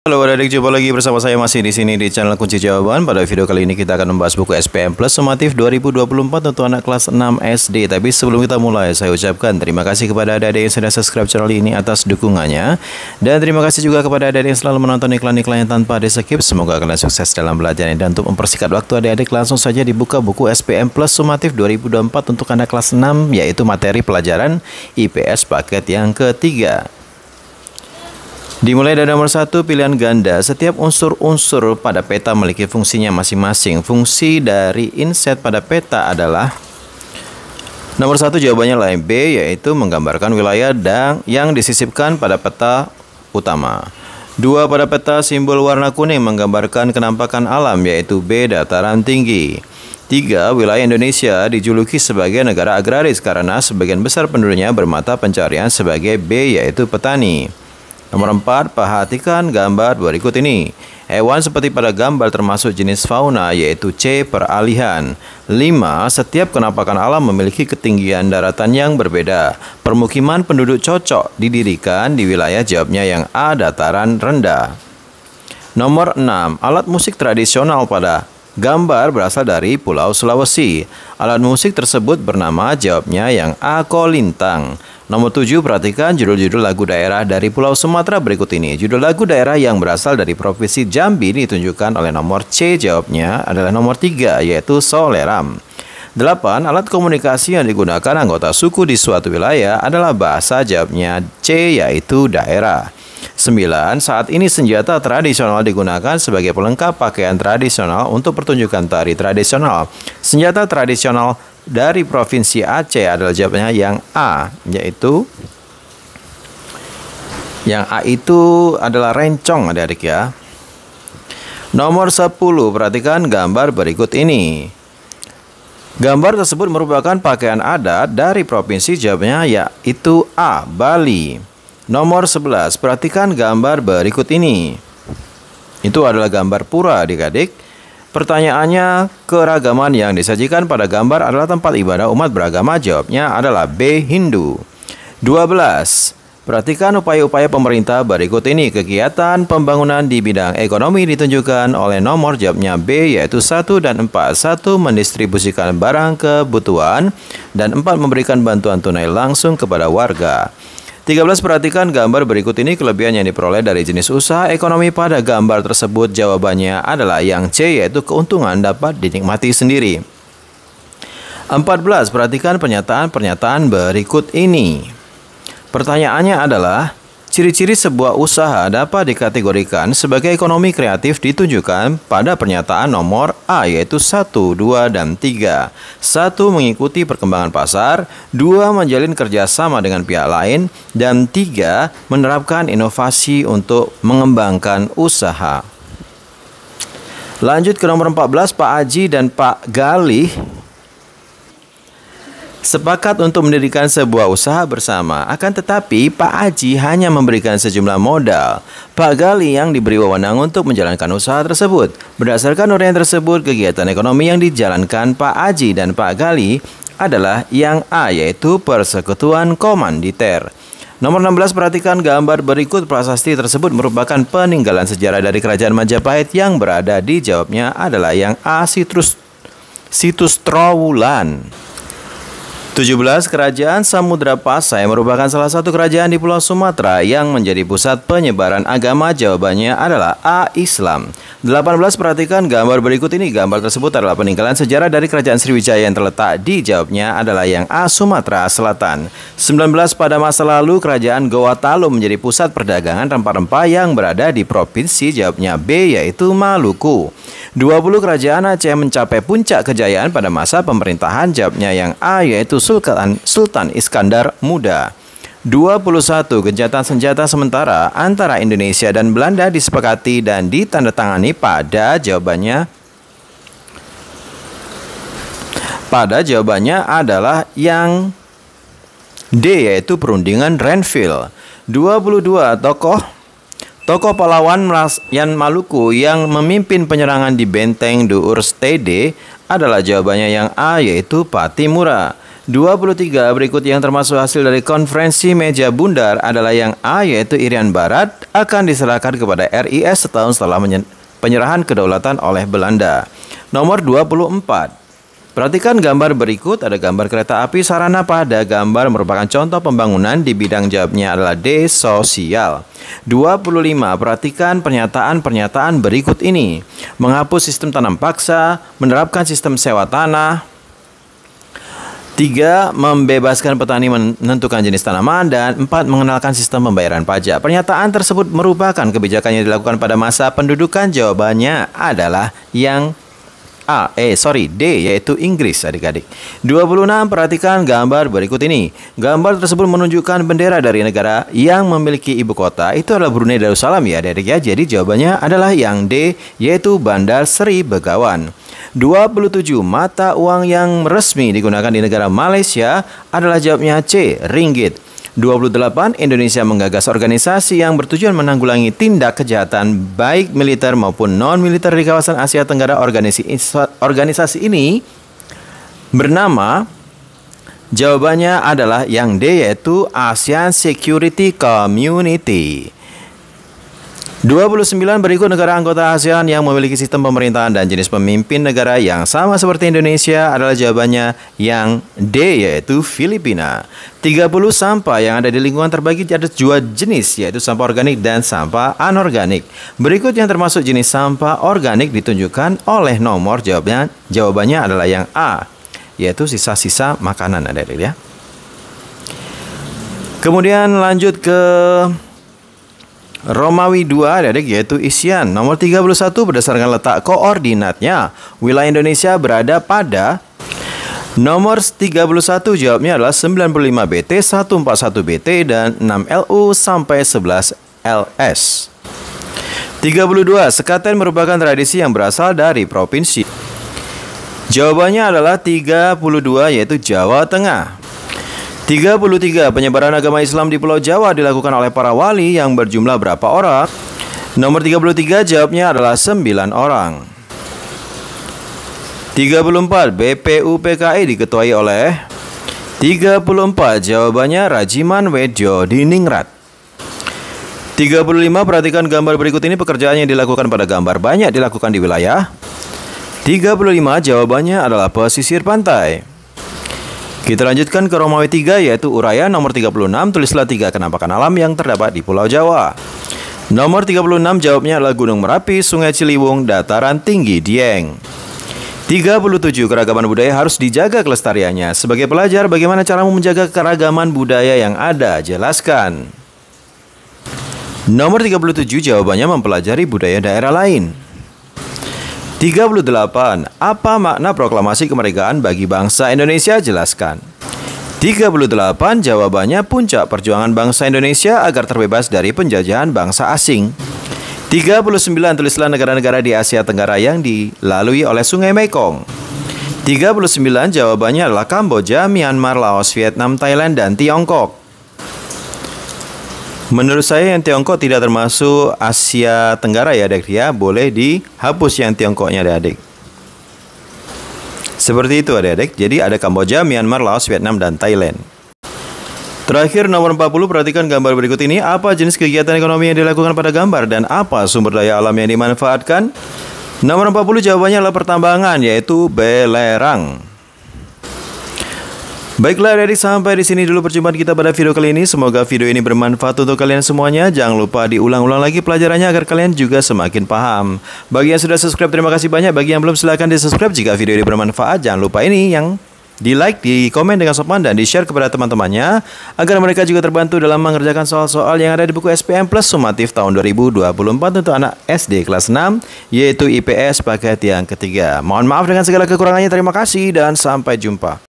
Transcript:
Halo adik, jumpa lagi bersama saya masih di sini di channel Kunci Jawaban. Pada video kali ini kita akan membahas buku SPM Plus Sumatif 2024 untuk anak kelas 6 SD. Tapi sebelum kita mulai, saya ucapkan terima kasih kepada adik-adik yang sudah subscribe channel ini atas dukungannya. Dan terima kasih juga kepada adik-adik yang selalu menonton iklan-iklannya tanpa di-skip. Semoga kalian sukses dalam belajarnya. Dan untuk mempersingkat waktu adik-adik, langsung saja dibuka buku SPM Plus Sumatif 2024 untuk anak kelas 6, yaitu materi pelajaran IPS paket yang ketiga. Dimulai dari nomor 1, pilihan ganda. Setiap unsur-unsur pada peta memiliki fungsinya masing-masing. Fungsi dari inset pada peta adalah nomor 1, jawabannya lain B, yaitu menggambarkan wilayah yang disisipkan pada peta utama. 2, pada peta simbol warna kuning menggambarkan kenampakan alam, yaitu B, dataran tinggi. 3, wilayah Indonesia dijuluki sebagai negara agraris karena sebagian besar penduduknya bermata pencarian sebagai B, yaitu petani. Nomor 4, perhatikan gambar berikut ini. Hewan seperti pada gambar termasuk jenis fauna, yaitu C, peralihan. 5, setiap kenampakan alam memiliki ketinggian daratan yang berbeda. Permukiman penduduk cocok didirikan di wilayah, jawabnya yang A, dataran rendah. Nomor 6, alat musik tradisional pada gambar berasal dari Pulau Sulawesi. Alat musik tersebut bernama, jawabnya yang A, kolintang. Nomor 7, perhatikan judul-judul lagu daerah dari Pulau Sumatera berikut ini. Judul lagu daerah yang berasal dari Provinsi Jambi ditunjukkan oleh nomor C, jawabnya adalah nomor 3, yaitu Soleram. 8, alat komunikasi yang digunakan anggota suku di suatu wilayah adalah bahasa, jawabnya C, yaitu daerah. 9, saat ini senjata tradisional digunakan sebagai pelengkap pakaian tradisional untuk pertunjukan tari tradisional. Senjata tradisional dari Provinsi Aceh adalah, jawabnya yang A, yaitu yang A itu adalah rencong adik-adik ya. Nomor 10, perhatikan gambar berikut ini. Gambar tersebut merupakan pakaian adat dari provinsi, jawabnya yaitu A, Bali. Nomor 11, perhatikan gambar berikut ini. Itu adalah gambar pura adik-adik. Pertanyaannya, keragaman yang disajikan pada gambar adalah tempat ibadah umat beragama, jawabnya adalah B, Hindu. 12, perhatikan upaya-upaya pemerintah berikut ini. Kegiatan pembangunan di bidang ekonomi ditunjukkan oleh nomor, jawabnya B, yaitu 1 dan 4. 1, mendistribusikan barang kebutuhan, dan 4, memberikan bantuan tunai langsung kepada warga. 13, perhatikan gambar berikut ini. Kelebihan yang diperoleh dari jenis usaha ekonomi pada gambar tersebut, jawabannya adalah yang C, yaitu keuntungan dapat dinikmati sendiri. 14, perhatikan pernyataan-pernyataan berikut ini. Pertanyaannya adalah, ciri-ciri sebuah usaha dapat dikategorikan sebagai ekonomi kreatif ditunjukkan pada pernyataan nomor A, yaitu 1, 2, dan 3. 1, mengikuti perkembangan pasar. 2, menjalin kerjasama dengan pihak lain. Dan 3, menerapkan inovasi untuk mengembangkan usaha. Lanjut ke nomor 14, Pak Aji dan Pak Galih sepakat untuk mendirikan sebuah usaha bersama. Akan tetapi Pak Aji hanya memberikan sejumlah modal. Pak Gali yang diberi wewenang untuk menjalankan usaha tersebut. Berdasarkan uraian tersebut, kegiatan ekonomi yang dijalankan Pak Aji dan Pak Gali adalah yang A, yaitu persekutuan komanditer. Nomor 16, perhatikan gambar berikut. Prasasti tersebut merupakan peninggalan sejarah dari Kerajaan Majapahit yang berada di, jawabnya adalah yang A, Situs Trowulan. 17, Kerajaan Samudra Pasai merupakan salah satu kerajaan di Pulau Sumatera yang menjadi pusat penyebaran agama, jawabannya adalah A, Islam. 18, perhatikan gambar berikut ini. Gambar tersebut adalah peninggalan sejarah dari Kerajaan Sriwijaya yang terletak di, jawabnya adalah yang A, Sumatera Selatan. 19, pada masa lalu Kerajaan Gorontalo menjadi pusat perdagangan rempah-rempah yang berada di provinsi, jawabnya B, yaitu Maluku. 20, Kerajaan Aceh mencapai puncak kejayaan pada masa pemerintahan, jawabnya yang A, yaitu Sultan Iskandar Muda. 21, gencatan senjata sementara antara Indonesia dan Belanda disepakati dan ditandatangani pada, jawabannya adalah yang D, yaitu perundingan Renville. 22, Tokoh pahlawan Yan Maluku yang memimpin penyerangan di benteng Duur Stede adalah, jawabannya yang A, yaitu Patimura. 23 berikut yang termasuk hasil dari konferensi meja bundar adalah yang A, yaitu Irian Barat akan diserahkan kepada RIS setahun setelah penyerahan kedaulatan oleh Belanda. Nomor 24. Perhatikan gambar berikut, ada gambar kereta api sarana pada gambar merupakan contoh pembangunan di bidang jawabnya adalah D, sosial. 25. Perhatikan pernyataan-pernyataan berikut ini. Menghapus sistem tanam paksa, menerapkan sistem sewa tanah. 3. Membebaskan petani menentukan jenis tanaman. Dan 4. Mengenalkan sistem pembayaran pajak. Pernyataan tersebut merupakan kebijakan yang dilakukan pada masa pendudukan. Jawabannya adalah yang D, yaitu Inggris, adik-adik. 26. Perhatikan gambar berikut ini. Gambar tersebut menunjukkan bendera dari negara yang memiliki ibu kota. Itu adalah Brunei Darussalam ya, adik-adik ya. Jadi jawabannya adalah yang D, yaitu Bandar Seri Begawan. 27. Mata uang yang resmi digunakan di negara Malaysia adalah jawabnya C, ringgit. 28. Indonesia menggagas organisasi yang bertujuan menanggulangi tindak kejahatan baik militer maupun non-militer di kawasan Asia Tenggara. Organisasi ini bernama, jawabannya adalah yang D, yaitu ASEAN Security Community. 29. Berikut negara anggota ASEAN yang memiliki sistem pemerintahan dan jenis pemimpin negara yang sama seperti Indonesia adalah jawabannya yang D, yaitu Filipina. 30. Sampah yang ada di lingkungan terbagi ada dua jenis, yaitu sampah organik dan sampah anorganik. Berikut yang termasuk jenis sampah organik ditunjukkan oleh nomor. Jawabannya adalah yang A, yaitu sisa-sisa makanan, adik-adik ya. Kemudian lanjut ke Romawi 2, adik-adik, yaitu isian. Nomor 31 berdasarkan letak koordinatnya, wilayah Indonesia berada pada nomor 31, jawabnya adalah 95 BT, 141 BT, dan 6 LU sampai 11 LS. 32. Sekaten merupakan tradisi yang berasal dari provinsi. Jawabannya adalah 32, yaitu Jawa Tengah. 33. Penyebaran agama Islam di Pulau Jawa dilakukan oleh para wali yang berjumlah berapa orang? Nomor 33, jawabnya adalah 9 orang. 34. BPUPKI diketuai oleh 34, jawabannya Rajiman Wedjo Diningrat. 35. Perhatikan gambar berikut ini, pekerjaan yang dilakukan pada gambar banyak dilakukan di wilayah. 35, jawabannya adalah pesisir pantai. Kita lanjutkan ke Romawi 3, yaitu uraian. Nomor 36, tulislah 3 kenampakan alam yang terdapat di Pulau Jawa. Nomor 36, jawabnya adalah Gunung Merapi, Sungai Ciliwung, Dataran Tinggi Dieng. 37. Keragaman budaya harus dijaga kelestariannya. Sebagai pelajar, bagaimana caramu menjaga keragaman budaya yang ada? Jelaskan. Nomor 37, jawabannya mempelajari budaya daerah lain. 38. Apa makna proklamasi kemerdekaan bagi bangsa Indonesia? Jelaskan. 38, jawabannya puncak perjuangan bangsa Indonesia agar terbebas dari penjajahan bangsa asing. 39, tulislah negara-negara di Asia Tenggara yang dilalui oleh Sungai Mekong. 39, jawabannya adalah Kamboja, Myanmar, Laos, Vietnam, Thailand, dan Tiongkok. Menurut saya yang Tiongkok tidak termasuk Asia Tenggara ya, adik ya. Boleh dihapus yang Tiongkoknya, adik. Seperti itu, adik. Jadi ada Kamboja, Myanmar, Laos, Vietnam, dan Thailand. Terakhir, nomor 40, perhatikan gambar berikut ini. Apa jenis kegiatan ekonomi yang dilakukan pada gambar dan apa sumber daya alam yang dimanfaatkan? Nomor 40, jawabannya adalah pertambangan, yaitu belerang. Baiklah adik, sampai di sini dulu perjumpaan kita pada video kali ini. Semoga video ini bermanfaat untuk kalian semuanya. Jangan lupa diulang-ulang lagi pelajarannya agar kalian juga semakin paham. Bagi yang sudah subscribe, terima kasih banyak. Bagi yang belum, silahkan di subscribe jika video ini bermanfaat. Jangan lupa ini yang di like, di komen dengan sopan, dan di share kepada teman-temannya agar mereka juga terbantu dalam mengerjakan soal-soal yang ada di buku SPM Plus Sumatif tahun 2024 untuk anak SD kelas 6, yaitu IPS paket yang ketiga. Mohon maaf dengan segala kekurangannya. Terima kasih dan sampai jumpa.